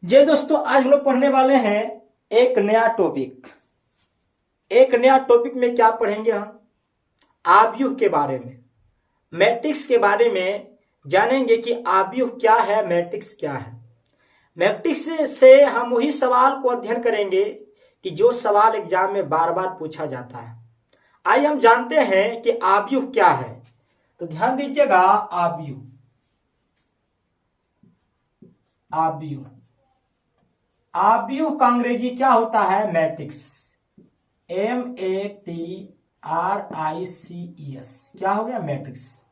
जय दोस्तों, आज हम लोग पढ़ने वाले हैं एक नया टॉपिक। एक नया टॉपिक में क्या पढ़ेंगे हम? आव्यूह के बारे में, मैट्रिक्स के बारे में जानेंगे कि आव्यूह क्या है, मैट्रिक्स क्या है। मैट्रिक्स से हम वही सवाल को अध्ययन करेंगे कि जो सवाल एग्जाम में बार बार पूछा जाता है। आइए हम जानते हैं कि आव्यूह क्या है। तो ध्यान दीजिएगा, आव्यूह आव्यूह आव्यूह का अंग्रेजी क्या होता है? मैट्रिक्स। MATRICS क्या हो गया? मैट्रिक्स।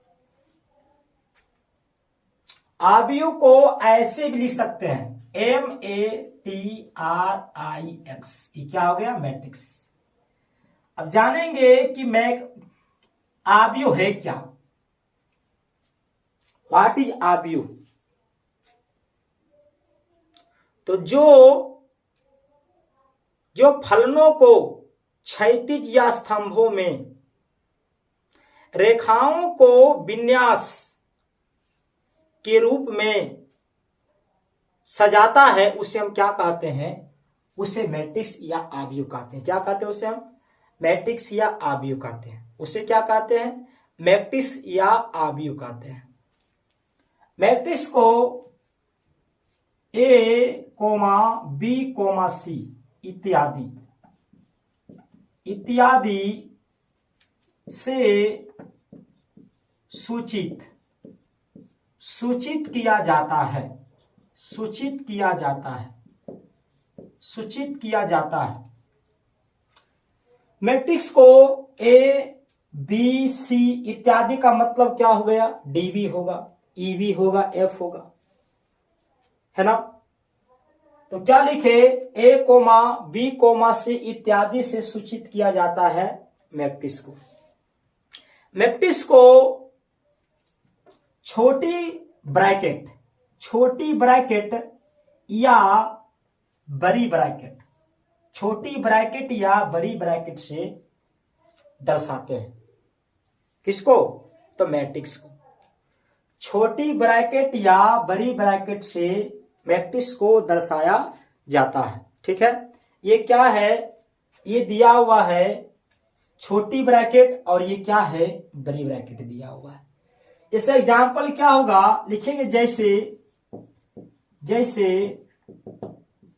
आव्यूह को ऐसे भी लिख सकते हैं MATRIX, ये क्या हो गया? मैट्रिक्स। अब जानेंगे कि मैं आव्यूह है क्या। व्हाट इज आव्यूह? तो जो फलनों को क्षैतिज या स्तंभों में रेखाओं को विन्यास के रूप में सजाता है, उसे हम क्या कहते हैं? उसे मैट्रिक्स या आव्यूह कहते हैं। क्या कहते हैं उसे? हम मैट्रिक्स या आव्यूह कहते हैं। उसे क्या कहते हैं? मैट्रिक्स या आव्यूह कहते हैं। मैट्रिक्स को A, B, C इत्यादि से सूचित किया जाता है। सूचित किया जाता है। मैट्रिक्स को A, B, C इत्यादि का मतलब क्या हो गया? DB होगा, EB होगा, F होगा, है ना? तो क्या लिखे? A, B, C इत्यादि से सूचित किया जाता है मैट्रिक्स को। मैट्रिक्स को छोटी ब्रैकेट या बड़ी ब्रैकेट से दर्शाते हैं। किसको? तो मैट्रिक्स को छोटी ब्रैकेट या बड़ी ब्रैकेट से मैट्रिक्स को दर्शाया जाता है। ठीक है, ये क्या है? ये दिया हुआ है छोटी ब्रैकेट और ये क्या है? बड़ी ब्रैकेट दिया हुआ है। इसका एग्जाम्पल क्या होगा? लिखेंगे जैसे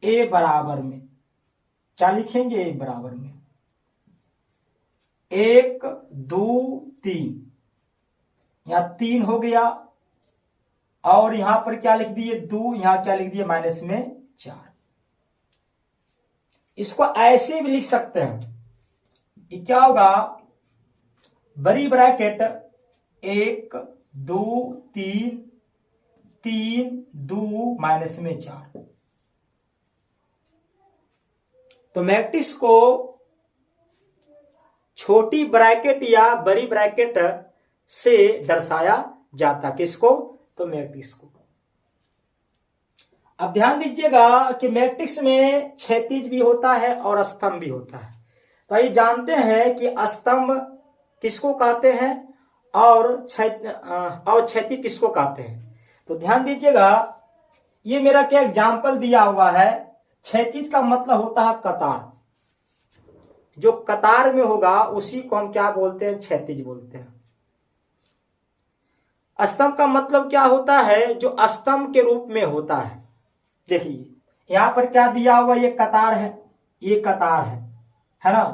A बराबर में, क्या लिखेंगे? A बराबर में 1, 2, 3, यहां 3 हो गया और यहां पर क्या लिख दिए? 2, यहां क्या लिख दिए? -4। इसको ऐसे भी लिख सकते हैं। ये क्या होगा? बड़ी ब्रैकेट 1, 2, 3, 2 -4। तो मैट्रिक्स को छोटी ब्रैकेट या बड़ी ब्रैकेट से दर्शाया जाता। किसको? तो मैट्रिक्स को। अब ध्यान दीजिएगा कि मैट्रिक्स में क्षैतिज भी होता है और स्तंभ भी होता है। तो आइए जानते हैं कि स्तंभ किसको कहते हैं और क्षैतिज किसको कहते हैं। तो ध्यान दीजिएगा, ये मेरा क्या एग्जाम्पल दिया हुआ है। क्षैतिज का मतलब होता है कतार। जो कतार में होगा उसी को हम क्या बोलते हैं? क्षैतिज बोलते हैं। स्तंभ का मतलब क्या होता है? जो स्तंभ के रूप में होता है। देखिए यहां पर क्या दिया हुआ? ये कतार है, ये कतार है ना?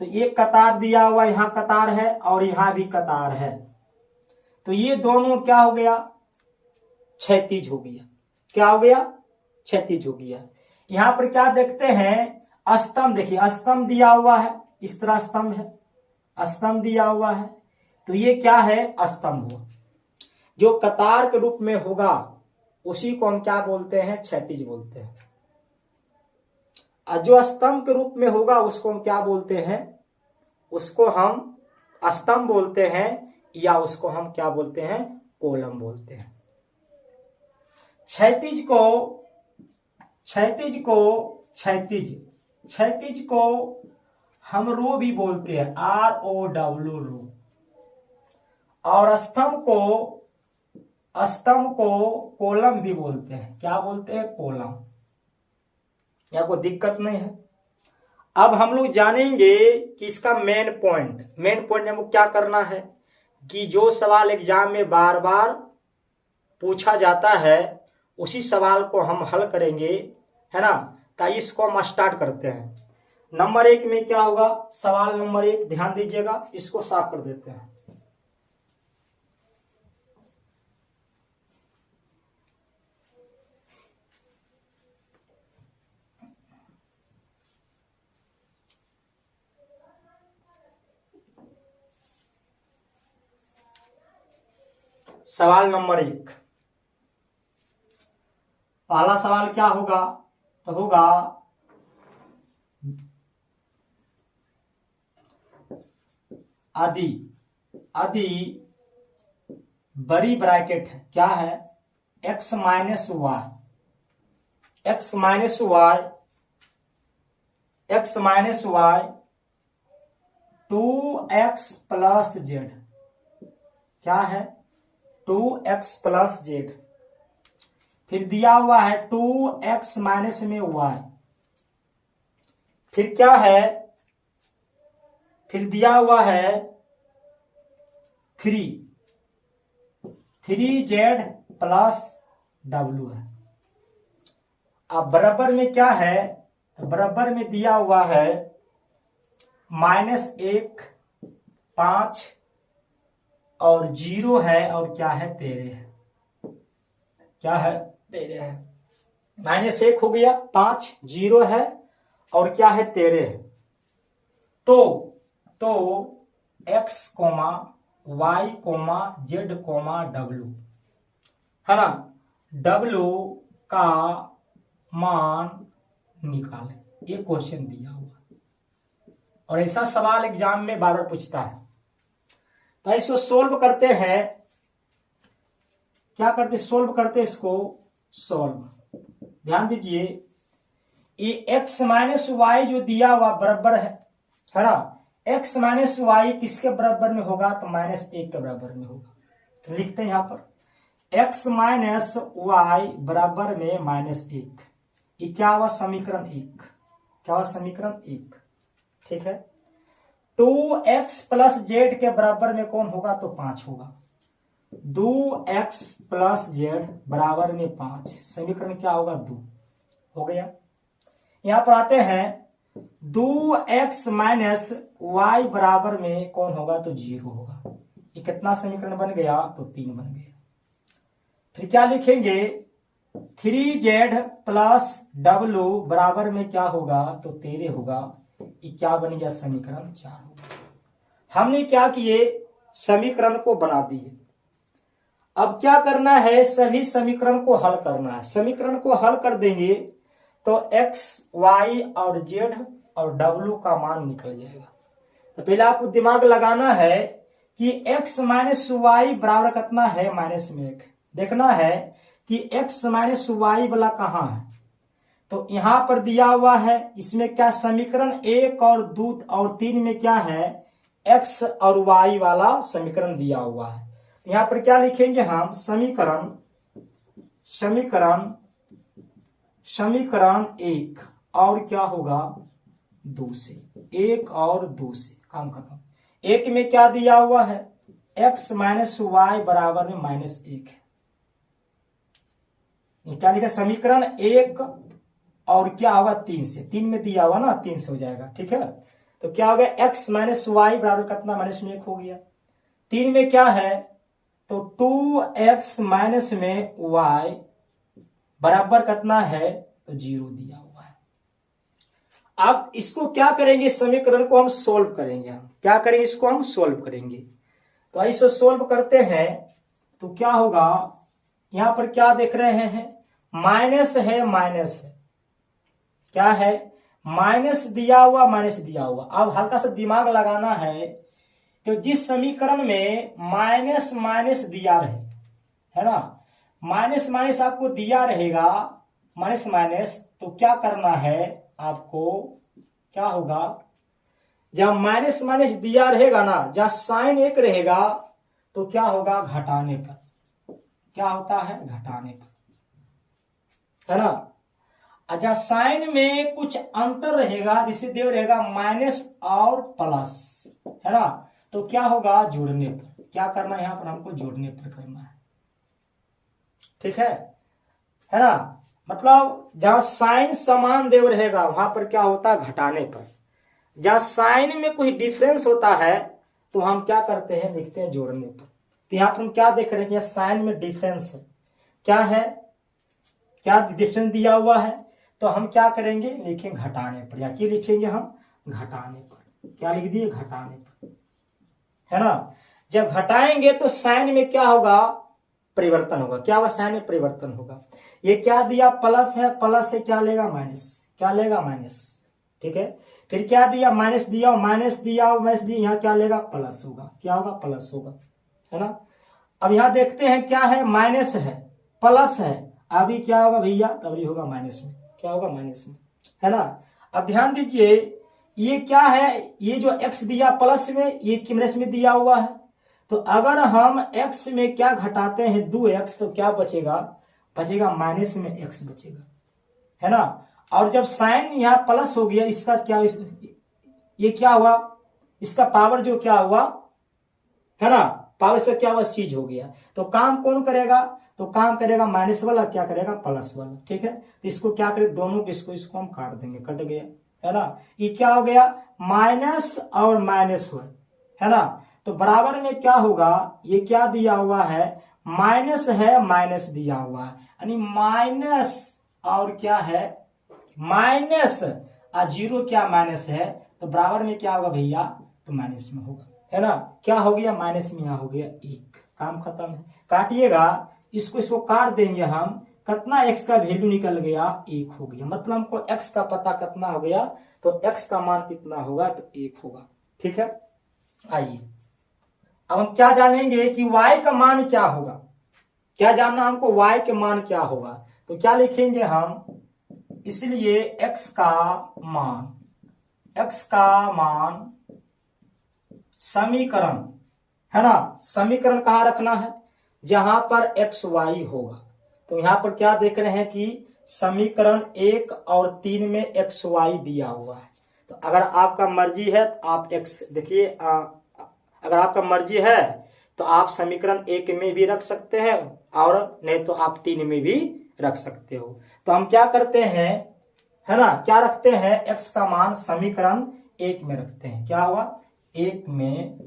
तो ये कतार दिया हुआ, यहां कतार है और यहां भी कतार है। तो ये दोनों क्या हो गया? क्षैतिज हो गया। क्या हो गया? क्षैतिज हो गया। यहां पर क्या देखते हैं? स्तंभ। देखिए स्तंभ दिया हुआ है, इस तरह स्तंभ है, स्तंभ दिया हुआ है। तो ये क्या है? स्तंभ हुआ। जो कतार के रूप में होगा उसी को हम क्या बोलते हैं? क्षैतिज बोलते हैं। और जो स्तंभ के रूप में होगा उसको हम क्या बोलते हैं? उसको हम स्तंभ बोलते हैं या उसको हम क्या बोलते हैं? कॉलम बोलते हैं। क्षैतिज को हम रो भी बोलते हैं, ROW, रो। और स्तंभ को कॉलम भी बोलते हैं। क्या बोलते हैं? कॉलम। यहाँ कोई दिक्कत नहीं है। अब हम लोग जानेंगे कि इसका मेन पॉइंट हमको क्या करना है कि जो सवाल एग्जाम में बार बार पूछा जाता है उसी सवाल को हम हल करेंगे, है ना। तो इसको हम स्टार्ट करते हैं। नंबर 1 में क्या होगा, सवाल नंबर 1 ध्यान दीजिएगा, इसको साफ कर देते हैं। सवाल नंबर 1, पहला सवाल क्या होगा, तो होगा यदि बड़ी ब्रैकेट है, क्या है, x minus y 2x plus z, क्या है 2x प्लस जेड, फिर दिया हुआ है 2x माइनस में y, फिर क्या है, फिर दिया हुआ है 3z प्लस w है। अब बराबर में क्या है, तो बराबर में दिया हुआ है -1 5 और 0 है और क्या है 13 है, क्या है 13 है। -1 हो गया, 5 0 है और क्या है 13 है। तो x, y, z, w, है ना, w का मान निकालें, ये क्वेश्चन दिया हुआ और ऐसा सवाल एग्जाम में बार बार पूछता है। तो इसको सोल्व करते हैं, क्या करते, सोल्व करते इसको सोल्व। ध्यान दीजिए, ये x माइनस वाई जो दिया हुआ बराबर है ना, x माइनस वाई किसके बराबर में होगा, तो -1 के बराबर में होगा। तो लिखते हैं यहां पर x माइनस वाई बराबर में -1, ये क्या हुआ समीकरण 1, क्या हुआ समीकरण 1, ठीक है। 2x प्लस जेड के बराबर में कौन होगा, तो 5 होगा। 2x प्लस जेड बराबर में 5, समीकरण क्या होगा 2 हो गया। यहां पर आते हैं 2x माइनस वाई बराबर में कौन होगा, तो 0 होगा। ये कितना समीकरण बन गया, तो 3 बन गया। फिर क्या लिखेंगे, 3z प्लस w बराबर में क्या होगा, तो 13 होगा। ये क्या बन गया, समीकरण 4 होगा। हमने क्या किए, समीकरण को बना दिए। अब क्या करना है, सभी समीकरण को हल करना है। समीकरण को हल कर देंगे तो x, y और z और w का मान निकल जाएगा। तो पहले आपको दिमाग लगाना है कि x माइनस वाई बराबर कितना है, -1। देखना है कि x माइनस वाई वाला कहाँ है, तो यहां पर दिया हुआ है। इसमें क्या समीकरण 1 और 2 और 3 में क्या है, x और y वाला समीकरण दिया हुआ है। यहां पर क्या लिखेंगे हम, समीकरण 1 और क्या होगा 2 से, 1 और 2 से काम खत्म। 1 में क्या दिया हुआ है, x माइनस वाई बराबर में -1 है। क्या लिखा, समीकरण 1 और क्या होगा 3 से, 3 में दिया हुआ ना, 3 से हो जाएगा, ठीक है। तो क्या हो गया, x माइनस वाई बराबर कितना, -1 हो गया। 3 में क्या है, तो 2x माइनस में y बराबर कितना है, तो 0 दिया हुआ है। अब इसको क्या करेंगे, समीकरण को हम सोल्व करेंगे। हम क्या करेंगे, इसको हम सोल्व करेंगे। तो इसको सोल्व करते हैं तो क्या होगा, यहां पर क्या देख रहे हैं, माइनस है, क्या है, माइनस दिया हुआ, अब हल्का सा दिमाग लगाना है। तो जिस समीकरण में माइनस माइनस दिया रहे, है ना, माइनस माइनस आपको दिया रहेगा, माइनस, तो क्या करना है आपको, क्या होगा, जब माइनस माइनस दिया रहेगा ना, जहां साइन 1 रहेगा, तो क्या होगा, घटाने पर, क्या होता है, घटाने पर, है ना। अच्छा साइन में कुछ अंतर रहेगा, जिसे देव रहेगा माइनस और प्लस, है ना। तो क्या होगा, जोड़ने पर क्या करना है, यहां पर हमको जोड़ने पर करना है, ठीक है ना। मतलब जहां साइन समान देव रहेगा वहां पर क्या होता है, घटाने पर। जहां साइन में कोई डिफरेंस होता है तो हम क्या करते हैं, लिखते हैं जोड़ने पर। तो यहां पर हम क्या देख रहे हैं कि साइन में डिफरेंस है, क्या है, क्या डिफरेंस दिया हुआ है, तो हम क्या करेंगे, लिखेंगे घटाने पर, या क्या लिखेंगे हम, घटाने पर। क्या लिख दिए, घटाने पर, है ना। जब घटाएंगे तो साइन में क्या होगा, परिवर्तन होगा। क्या होगा, साइन में परिवर्तन होगा। ये क्या दिया, प्लस है, प्लस से क्या लेगा, माइनस, क्या लेगा, माइनस, ठीक है। फिर क्या दिया, माइनस दिया, माइनस दिया, माइनस दिया, यहाँ क्या लेगा, प्लस होगा। क्या होगा, प्लस होगा, है ना। अब यहाँ देखते हैं क्या है, माइनस है, प्लस है, अभी क्या होगा भैया, तभी होगा माइनस में, क्या होगा, माइनस में, है ना। अब ध्यान दीजिए, ये क्या है, ये जो x दिया प्लस में, ये माइनस में दिया हुआ है। तो अगर हम x में क्या घटाते हैं, 2x, तो क्या बचेगा, बचेगा माइनस में x बचेगा, है ना। और जब साइन यहाँ प्लस हो गया, इसका क्या, ये क्या हुआ, इसका पावर जो क्या हुआ, है ना, पावर से क्या हुआ, चीज हो गया। तो काम कौन करेगा, तो काम करेगा माइनस वाला, क्या करेगा, प्लस वाला, ठीक है। तो इसको क्या करें, दोनों को, इसको हम काट देंगे, कट गया, है ना। ये क्या हो गया, माइनस और माइनस हुआ, है ना। तो बराबर में क्या होगा, ये क्या दिया हुआ है, माइनस है, माइनस दिया हुआ है, यानी माइनस और क्या है, माइनस और जीरो क्या माइनस है, तो बराबर में क्या होगा भैया, तो माइनस में होगा, है ना। क्या हो गया, माइनस में यहाँ हो गया एक, काम खत्म है। काटिएगा, इसको काट देंगे हम, कितना x का वैल्यू निकल गया, एक हो गया। मतलब हमको x का पता कितना हो गया, तो x का मान कितना होगा, तो एक होगा, ठीक है। आइए अब हम क्या जानेंगे कि y का मान क्या होगा। क्या जानना हमको, y के मान क्या होगा, तो क्या लिखेंगे हम, इसलिए x का मान समीकरण, है ना, समीकरण कहां रखना है, जहां पर x y होगा। तो यहां पर क्या देख रहे हैं कि समीकरण 1 और 3 में x y दिया हुआ है। तो अगर आपका मर्जी है तो आप x देखिए, अगर आपका मर्जी है तो आप समीकरण 1 में भी रख सकते हैं, और नहीं तो आप 3 में भी रख सकते हो। तो हम क्या करते हैं, है ना, क्या रखते हैं, x का मान समीकरण 1 में रखते हैं। क्या हुआ, एक में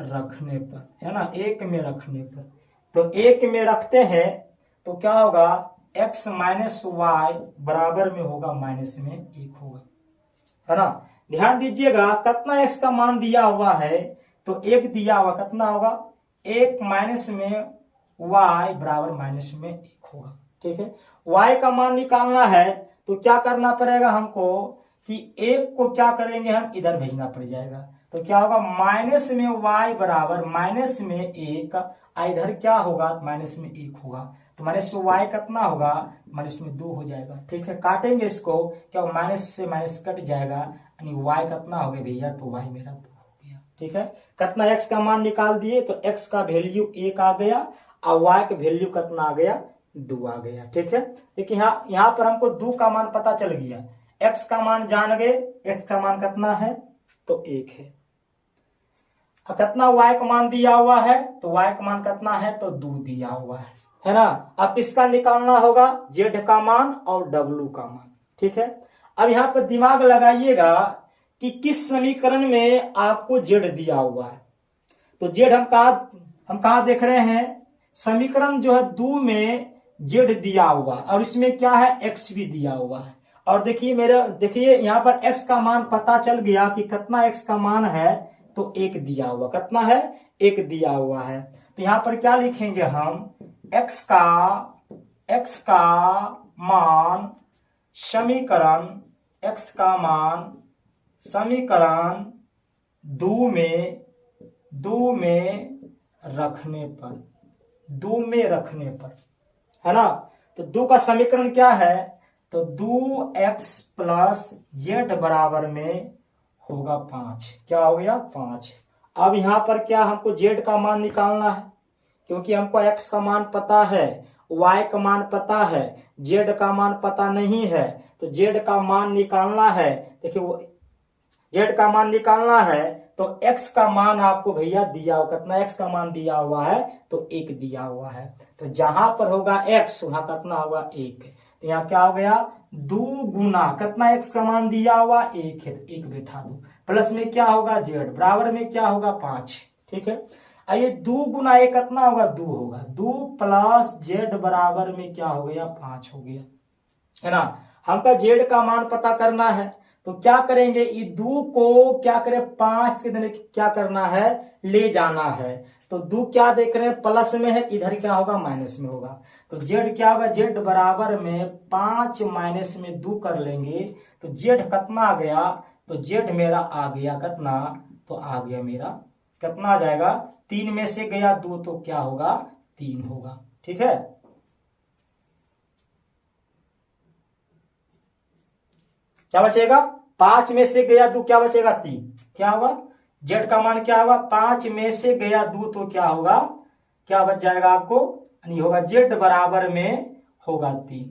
रखने पर, है ना, एक में रखने पर। तो एक में रखते हैं तो क्या होगा, x माइनस वाई बराबर में होगा माइनस में एक होगा, है ना। ध्यान दीजिएगा, कितना x का मान दिया हुआ है, तो एक दिया हुआ, कितना होगा, एक माइनस में y बराबर माइनस में एक होगा, ठीक है। y का मान निकालना है तो क्या करना पड़ेगा हमको, कि एक को क्या करेंगे हम, इधर भेजना पड़ जाएगा। तो क्या होगा, माइनस में y बराबर माइनस में एक, इधर क्या होगा, माइनस में एक होगा। तो माइनस में y कितना होगा, माइनस में 2 हो जाएगा, ठीक है। काटेंगे इसको, क्या माइनस से माइनस कट जाएगा, यानी y कितना हो गया भैया, तो y मेरा 2 हो गया, ठीक है। कितना x का मान निकाल दिए, तो x का वैल्यू 1 आ गया, और y का वैल्यू कितना आ गया, 2 आ गया, ठीक है। देखिए यहाँ पर हमको 2 का मान पता चल गया, x का मान जान गए, x का मान कितना है, तो 1 है। कितना y का मान दिया हुआ है, तो y का मान कितना है, तो 2 दिया हुआ है ना। अब इसका निकालना होगा z का मान और w का मान, ठीक है। अब यहाँ पर दिमाग लगाइएगा कि किस समीकरण में आपको z दिया हुआ है। तो z हम कहा देख रहे हैं, समीकरण जो है 2 में z दिया हुआ, और इसमें क्या है, x भी दिया हुआ है। और देखिए यहाँ पर x का मान पता चल गया कि कितना x का मान है, तो 1 दिया हुआ, कितना है, 1 दिया हुआ है। तो यहाँ पर क्या लिखेंगे हम, x का मान समीकरण, x का मान समीकरण 2 में रखने पर, है ना। तो 2 का समीकरण क्या है, तो 2x प्लस जेड बराबर में होगा 5। क्या हो गया, 5। अब यहां पर क्या, हमको z का मान निकालना है, क्योंकि हमको x का मान पता है y का मान पता है, z का मान पता नहीं है, तो z का मान निकालना है। देखिए वो z का मान निकालना है तो x का मान आपको भैया दिया हुआ, कितना x का मान दिया हुआ है, तो 1 दिया हुआ है। तो जहां पर होगा x वहां कितना होगा 1। तो यहाँ क्या हो गया 2 गुना कितना x का मान दिया हुआ 1 है, 1 बैठा दो, प्लस में क्या होगा z, बराबर में क्या होगा 5। ठीक है, आइए 2 गुना 1 कितना होगा 2 होगा, 2 प्लस z बराबर में क्या हो गया 5 हो गया, है ना। हमका z का मान पता करना है तो क्या करेंगे, ये 2 को क्या करें 5 के दिन क्या करना है ले जाना है। तो 2 क्या देख रहे हैं प्लस में है, इधर क्या होगा माइनस में होगा। तो z क्या होगा, z बराबर में 5 माइनस में 2 कर लेंगे तो z कितना आ गया, तो z मेरा आ गया कितना, तो आ गया मेरा कितना आ जाएगा 3 में से गया 2 तो क्या होगा 3 होगा। ठीक है, क्या बचेगा 5 में से गया 2 क्या बचेगा 3, क्या होगा z का मान क्या होगा 5 में से गया 2 तो क्या होगा, क्या बच जाएगा आपको नहीं होगा, z बराबर में होगा 3।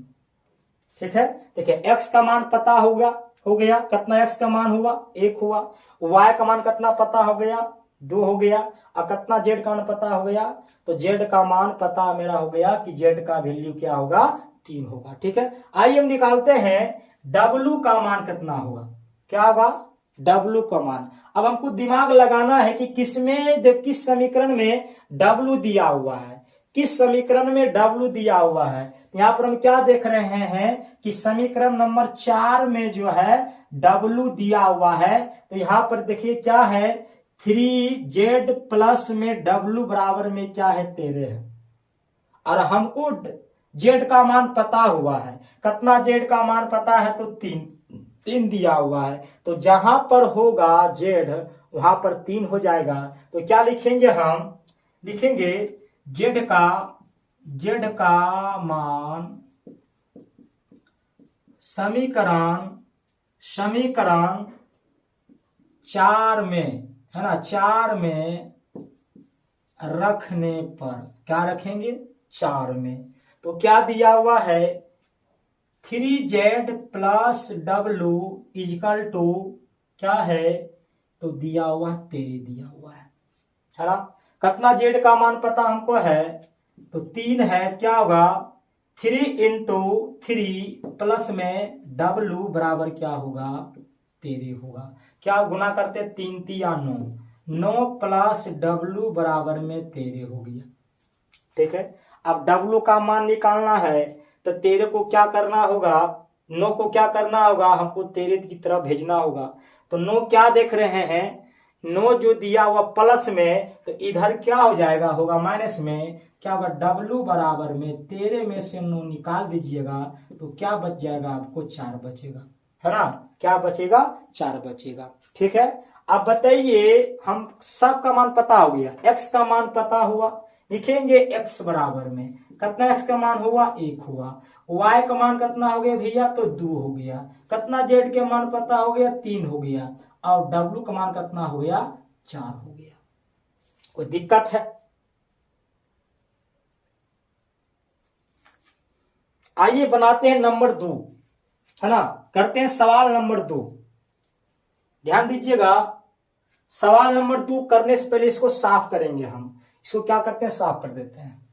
ठीक है, देखिए x का मान पता होगा, हो गया कितना x का मान हुआ 1 हुआ, y का मान कितना पता हो गया 2 हो गया, और कितना z का मान पता हो गया, तो z का मान पता मेरा हो गया कि z का वैल्यू क्या होगा 3 होगा। ठीक है, आइए हम निकालते हैं W का मान कितना होगा, क्या होगा W का मान। अब हमको दिमाग लगाना है कि किस समीकरण में W दिया हुआ है, किस समीकरण में W दिया हुआ है। यहाँ पर हम क्या देख रहे हैं कि समीकरण नंबर 4 में जो है W दिया हुआ है। तो यहाँ पर देखिए क्या है 3z प्लस में W बराबर में क्या है 13 है, और हमको z का मान पता हुआ है, कितना z का मान पता है तो 3 दिया हुआ है। तो जहां पर होगा z वहां पर 3 हो जाएगा। तो क्या लिखेंगे हम, लिखेंगे z का मान समीकरण 4 में, है ना, 4 में रखने पर क्या रखेंगे 4 में, तो क्या दिया हुआ है 3z plus W is equal to क्या है, तो दिया हुआ 13 दिया हुआ है ना। कितना z का मान पता हमको है तो 3 है, क्या होगा 3 इंटू 3 प्लस में W बराबर क्या होगा 13 होगा। क्या गुना करते 3 3 9 प्लस W बराबर में 13 हो गया। ठीक है, अब W का मान निकालना है तो 13 को क्या करना होगा, 9 को क्या करना होगा, हमको 13 की तरफ भेजना होगा। तो 9 क्या देख रहे हैं 9 जो दिया हुआ प्लस में, तो इधर क्या हो जाएगा होगा माइनस में, क्या होगा W बराबर में 13 में से 9 निकाल दीजिएगा तो क्या बच जाएगा आपको 4 बचेगा, है ना, क्या बचेगा 4 बचेगा। ठीक है, अब बताइए हम सब का मान पता हो गया, x का मान पता हुआ, लिखेंगे x बराबर में कितना x का मान हुआ 1 हुआ, y का मान कितना हो गया भैया तो 2 हो गया, कितना z के मान पता हो गया 3 हो गया, और w का मान कितना हो गया 4 हो गया। कोई दिक्कत है? आइए बनाते हैं नंबर 2, है ना, करते हैं सवाल नंबर 2। ध्यान दीजिएगा, सवाल नंबर 2 करने से पहले इसको साफ करेंगे हम, इसको क्या करते हैं साफ कर देते हैं।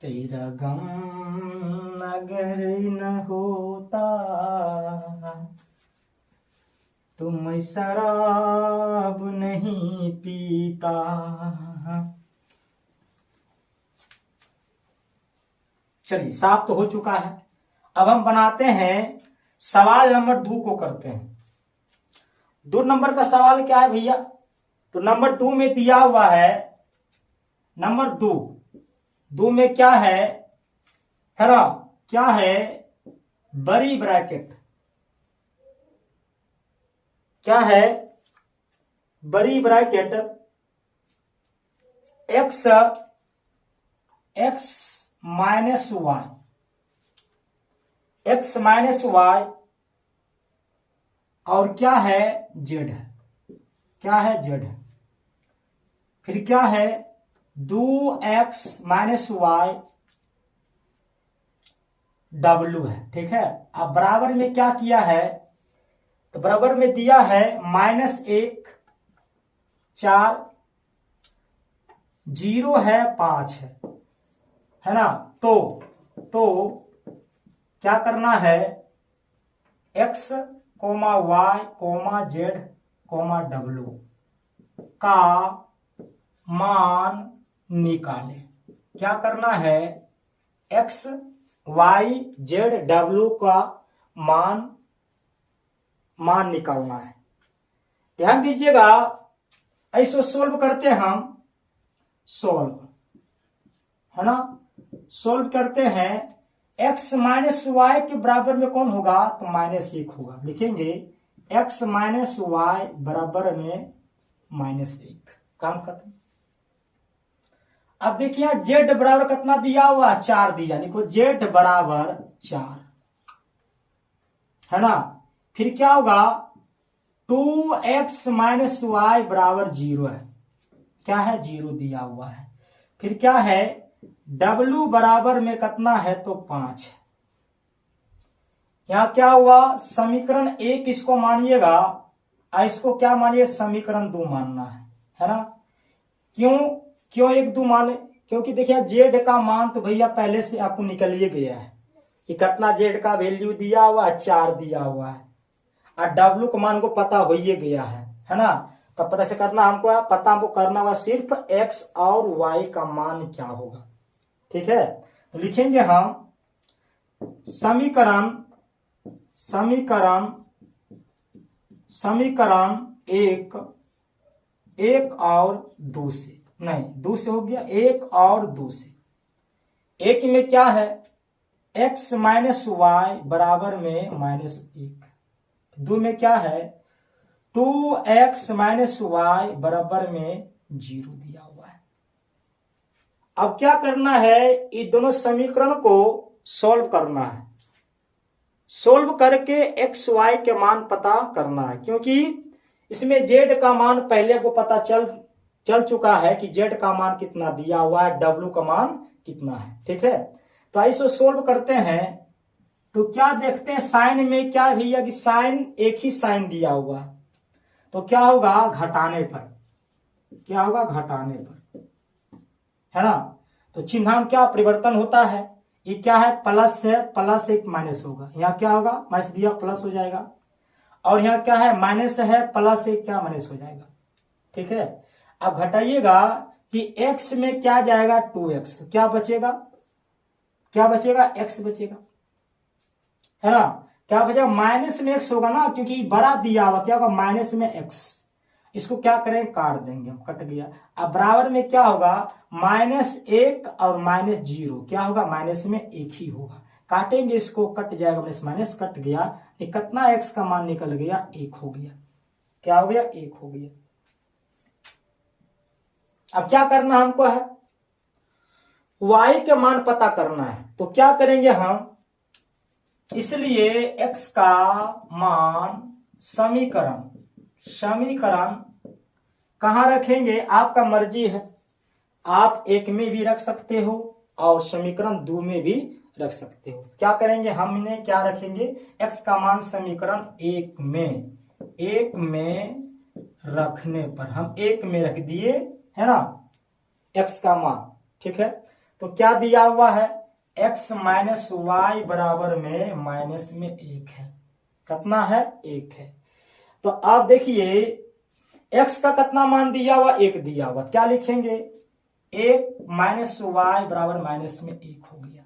तेरा गम अगर न होता तो मैं शराब नहीं पीता। चलिए साफ तो हो चुका है, अब हम बनाते हैं सवाल नंबर 2 को करते हैं। 2 नंबर का सवाल क्या है भैया, तो नंबर 2 में दिया हुआ है, नंबर 2 में क्या है ना, क्या है बड़ी ब्रैकेट, क्या है बड़ी bracket x minus y, x minus y, और क्या है, जेड है, क्या है, जेड है। फिर क्या है, 2x माइनस वाई डब्लू है, ठीक है। अब बराबर में क्या किया है, तो बराबर में दिया है -1 4 0 है 5 है ना। तो क्या करना है, x comma y comma z comma डब्लू का मान निकाले। क्या करना है, x वाई जेड डब्लू का मान निकालना है। ध्यान दीजिएगा, ऐसे सोल्व करते हैं हम, सोल्व है ना, सोल्व करते हैं। x माइनस वाई के बराबर में कौन होगा, तो -1 होगा। लिखेंगे x माइनस वाई बराबर में -1, काम खत्म। अब देखिए z बराबर कितना दिया हुआ, 4 दिया, लिखो z बराबर 4 है ना। फिर क्या होगा, 2x माइनस वाई बराबर 0 है, क्या है, 0 दिया हुआ है। फिर क्या है, w बराबर में कितना है, तो 5 है। यहां क्या हुआ, समीकरण 1 इसको मानिएगा, इसको क्या मानिए, समीकरण 2 मानना है ना। क्यों 1 2 माने, क्योंकि देखिए जेड का मान तो भैया पहले से आपको निकल ही गया है कि कितना जेड का वैल्यू दिया हुआ है, 4 दिया हुआ है, और डब्ल्यू का मान को पता हो ही गया है ना। तब पता से करना हमको, पता हमको करना होगा सिर्फ x और y का मान क्या होगा, ठीक है। तो लिखेंगे हम समीकरण 1 और 2 से, नहीं 2 से हो गया, 1 और 2 से। 1 में क्या है, x माइनस वाई बराबर में -1। 2 में क्या है, 2x माइनस वाई बराबर में 0 दिया हुआ है। अब क्या करना है, ये दोनों समीकरण को सॉल्व करना है। सॉल्व करके x y के मान पता करना है, क्योंकि इसमें z का मान पहले को पता चल चुका है कि z का मान कितना दिया हुआ है, w का मान कितना है, ठीक है। तो ऐसे सोल्व करते हैं, तो क्या देखते हैं, साइन में क्या भैया कि साइन एक ही साइन दिया हुआ है, तो क्या होगा, घटाने पर, क्या होगा, घटाने पर, है ना। तो चिन्ह क्या परिवर्तन होता है, ये क्या है, प्लस है, प्लस एक माइनस होगा, यहाँ क्या होगा, माइनस दिया प्लस हो जाएगा, और यहाँ क्या है, माइनस है, प्लस एक क्या माइनस हो जाएगा, ठीक है। अब घटाइएगा कि x में क्या जाएगा, 2x, तो क्या बचेगा, x बचेगा, है ना। क्या बचेगा, माइनस में x होगा ना, क्योंकि बड़ा दिया हुआ, क्या होगा, माइनस में x, इसको क्या करें, काट देंगे हम, कट गया। अब बराबर में क्या होगा, -1 और -0, क्या होगा, माइनस में 1 ही होगा, काटेंगे इसको, कट जाएगा, माइनस कट गया, कितना x का मान निकल गया, 1 हो गया, क्या हो गया, 1 हो गया। अब क्या करना हमको है, y के मान पता करना है, तो क्या करेंगे हम, इसलिए x का मान समीकरण कहां रखेंगे, आपका मर्जी है, आप 1 में भी रख सकते हो और समीकरण 2 में भी रख सकते हो। क्या करेंगे, हम इन्हें क्या रखेंगे, x का मान समीकरण 1 में रखने पर हम 1 में रख दिए, है ना, x का मान, ठीक है। तो क्या दिया हुआ है, x माइनस वाई बराबर में माइनस में 1 है, कितना है, 1 है। तो आप देखिए x का कितना मान दिया हुआ, 1 दिया हुआ, क्या लिखेंगे, 1 माइनस वाई बराबर माइनस में 1 हो गया।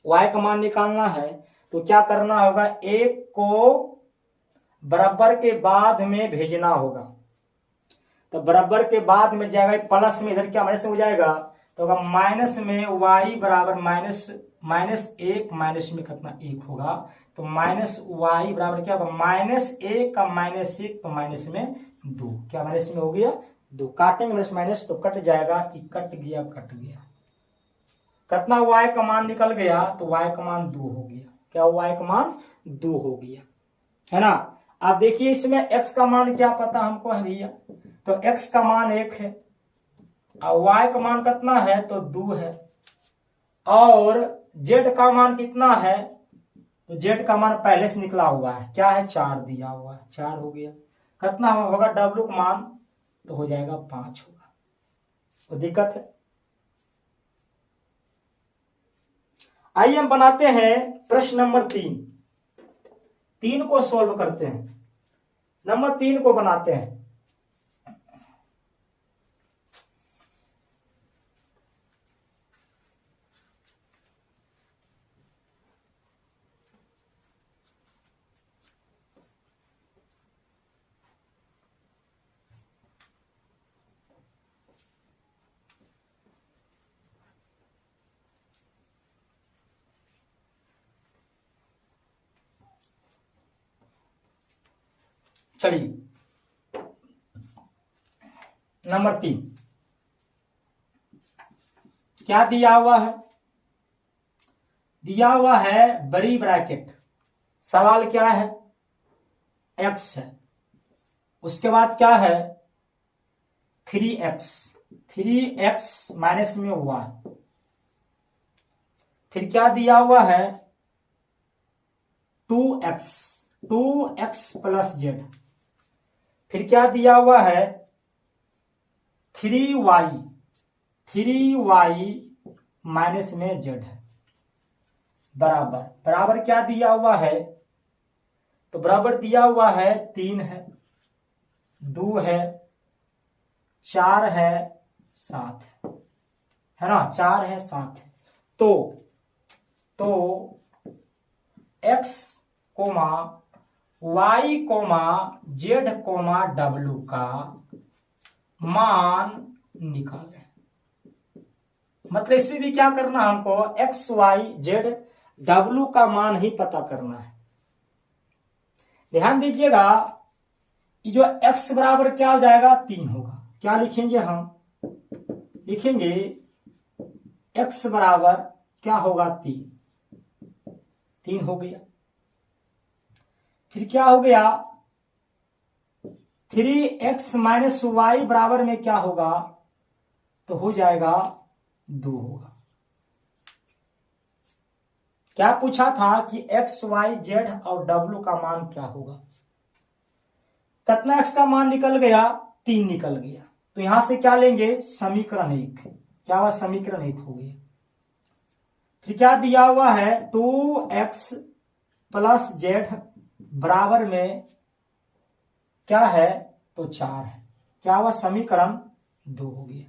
y का मान निकालना है, तो क्या करना होगा, 1 को बराबर के बाद में भेजना होगा, तो बराबर के बाद में जाएगा प्लस में, इधर क्या माइनस हो जाएगा, तो होगा माइनस में y बराबर -1 माइनस में कितना, 1 होगा, तो -y बराबर क्या होगा, -1 का -1, तो माइनस में 2, क्या माइनस में हो गया 2, काटेंगे माइनस तो कट जाएगा, कट गया, कितना y का मान निकल गया, तो y का मान 2 हो गया। क्या y का मान 2 हो गया, है ना। अब देखिए इसमें x का मान क्या पता हमको है भैया, तो x का मान 1 है और y का मान कितना है, तो 2 है, और z का मान कितना है, तो z का मान पहले से निकला हुआ है, क्या है, 4 दिया हुआ है, 4 हो गया। कितना होगा w का मान, तो हो जाएगा 5 होगा। तो दिक्कत है। आइए हम बनाते हैं प्रश्न नंबर 3 को सॉल्व करते हैं। नंबर 3 को बनाते हैं। चलिए नंबर 3 क्या दिया हुआ है, दिया हुआ है बड़ी ब्रैकेट, सवाल क्या है, x है, उसके बाद क्या है 3x माइनस में y, फिर क्या दिया हुआ है 2x प्लस z, फिर क्या दिया हुआ है 3y माइनस में z है, बराबर बराबर क्या दिया हुआ है, तो बराबर दिया हुआ है 3 है, 2 है, 4 है, 7 है ना, 4 है 7 है। तो x comma y comma z comma w का मान निकालें। मतलब इसमें भी क्या करना है हमको, x y z w का मान ही पता करना है। ध्यान दीजिएगा, ये जो x बराबर क्या हो जाएगा 3 होगा। क्या लिखेंगे हम, लिखेंगे x बराबर क्या होगा 3 हो गया। फिर क्या हो गया 3x माइनस वाई बराबर में क्या होगा, तो हो जाएगा 2 होगा। क्या पूछा था कि x y z और w का मान क्या होगा, कितना x का मान निकल गया 3 निकल गया। तो यहां से क्या लेंगे समीकरण 1, क्या हुआ समीकरण 1 हो गया। फिर क्या दिया हुआ है 2x प्लस z बराबर में क्या है, तो 4 है, क्या हुआ समीकरण 2 हो गया।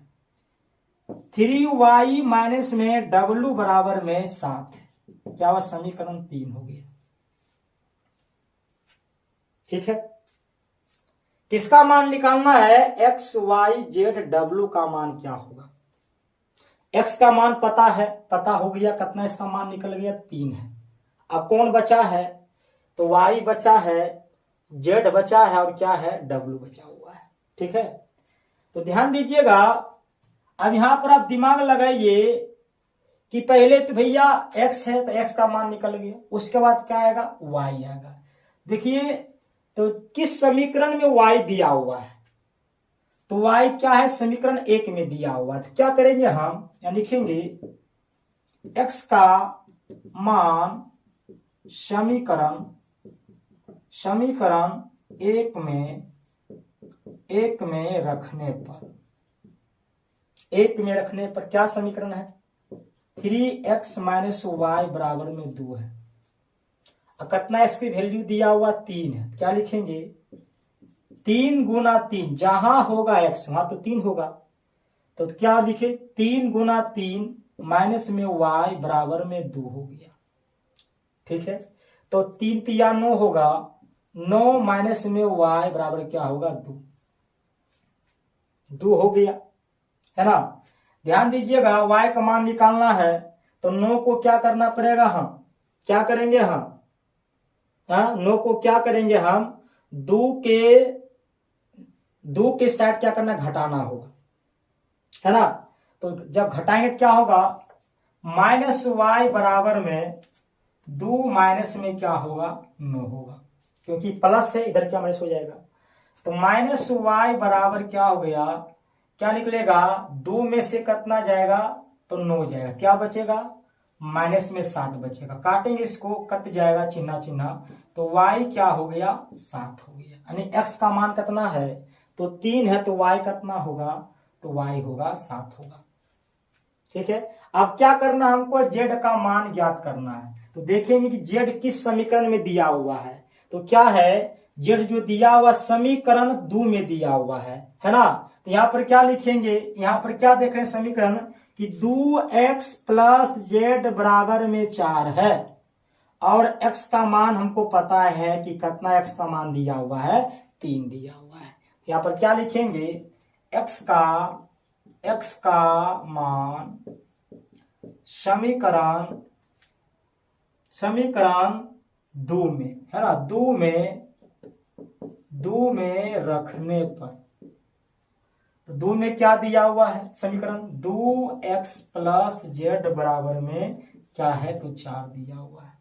3y माइनस में w बराबर में 7 है, क्या हुआ समीकरण 3 हो गया। ठीक है, किसका मान निकालना है, x y z w का मान क्या होगा। x का मान पता है, पता हो गया, कितना इसका मान निकल गया 3 है। अब कौन बचा है, तो y बचा है, z बचा है और क्या है w बचा हुआ है। ठीक है, तो ध्यान दीजिएगा, अब यहां पर आप दिमाग लगाइए कि पहले तो भैया x है तो x का मान निकल गया, उसके बाद क्या आएगा y आएगा। देखिए तो किस समीकरण में y दिया हुआ है, तो y क्या है समीकरण 1 में दिया हुआ है। तो क्या करेंगे हम, या लिखेंगे x का मान समीकरण 1 में रखने पर, 1 में रखने पर क्या समीकरण है 3x माइनस वाई बराबर में 2 है। अब कितना इसकी वैल्यू दिया हुआ 3 है, क्या लिखेंगे 3 गुना 3, जहां होगा x वहां तो 3 होगा, तो क्या लिखे 3 गुना 3 माइनस में y बराबर में 2 हो गया। ठीक है, तो 3 तिया 9 होगा, 9 माइनस में y बराबर क्या होगा 2 हो गया, है ना। ध्यान दीजिएगा y का मान निकालना है तो 9 को क्या करना पड़ेगा, हम क्या करेंगे, हम 9 को क्या करेंगे हम 2 के साइड क्या करना घटाना होगा, है ना। तो जब घटाएंगे क्या होगा माइनस वाई बराबर में 2 माइनस में क्या होगा 9 होगा, क्योंकि प्लस है इधर क्या माइनस हो जाएगा। तो माइनस वाई बराबर क्या हो गया, क्या निकलेगा 2 में से कितना जाएगा तो 9 जाएगा, क्या बचेगा माइनस में 7 बचेगा। काटेंगे इसको, कट जाएगा चिन्ह चिन्ह, तो y क्या हो गया 7 हो गया। यानी x का मान कितना है तो 3 है, तो y कितना होगा तो y होगा 7 होगा। ठीक है, अब क्या करना हमको z का मान ज्ञात करना है। तो देखेंगे कि z किस समीकरण में दिया हुआ है। तो क्या है z जो दिया हुआ समीकरण 2 में दिया हुआ है ना। तो यहाँ पर क्या लिखेंगे, यहाँ पर क्या देख रहे हैं समीकरण कि 2x प्लस जेड बराबर में 4 है, और x का मान हमको पता है कि कितना x का मान दिया हुआ है 3 दिया हुआ है। यहाँ पर क्या लिखेंगे x का मान समीकरण 2 में है ना, 2 में रखने पर, तो 2 में क्या दिया हुआ है समीकरण 2x प्लस जेड बराबर में क्या है तो 4 दिया हुआ है।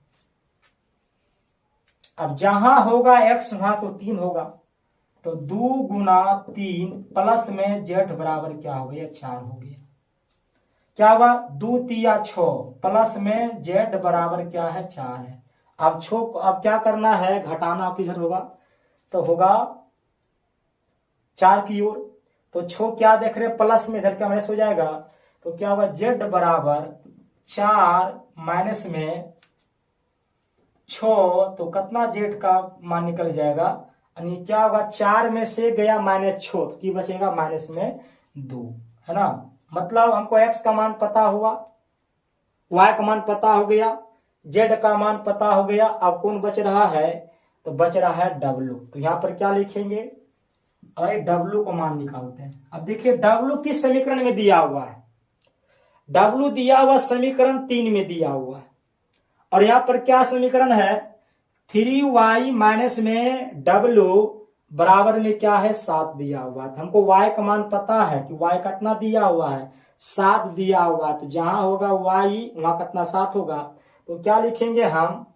अब जहां होगा x वहां तो 3 होगा, तो 2 गुना 3 प्लस में जेड बराबर क्या हो गया 4 हो गया। क्या होगा 2 तिया 6 प्लस में जेड बराबर क्या है 4 है। अब अब क्या करना है घटाना किधर होगा तो होगा 4 की ओर, तो 6 क्या देख रहे प्लस में इधर क्या माइनस हो जाएगा, तो क्या होगा जेड बराबर 4 माइनस में 6, तो कितना जेड का मान निकल जाएगा, यानी क्या होगा 4 में से गया -6 तो की बचेगा माइनस में 2 है ना। मतलब हमको x का मान पता हुआ, y का मान पता हो गया, z का मान पता हो गया। अब कौन बच रहा है तो बच रहा है w। तो यहाँ पर क्या लिखेंगे अरे w को मान निकालते हैं। अब देखिए w किस समीकरण में दिया हुआ है, w दिया हुआ समीकरण 3 में दिया हुआ है, और यहाँ पर क्या समीकरण है 3y माइनस में w बराबर में क्या है 7 दिया हुआ है। हमको y का मान पता है कि y कितना दिया हुआ है 7 दिया हुआ है, तो जहां होगा y वहां कितना 7 होगा। तो क्या लिखेंगे हम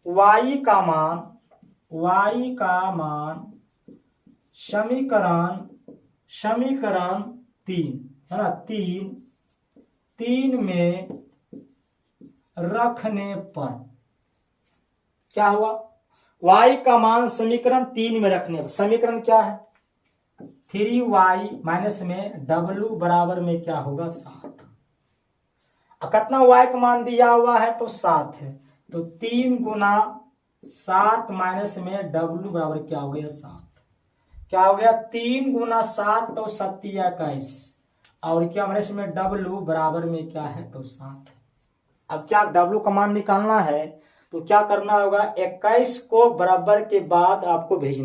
y का मान समीकरण 3 है ना, 3 में रखने पर क्या हुआ y का मान समीकरण 3 में रखने पर, समीकरण क्या है 3y माइनस में w बराबर में क्या होगा 7। कितना y का मान दिया हुआ है तो 7 है, तो 3 गुना 7 माइनस में w बराबर क्या हो गया 7। क्या हो गया 3 गुना 7 तो 7 21, और क्या माइनस में w बराबर में क्या है तो 7। अब क्या w का मान निकालना है तो क्या करना होगा 21 को बराबर के बाद आपको भेजना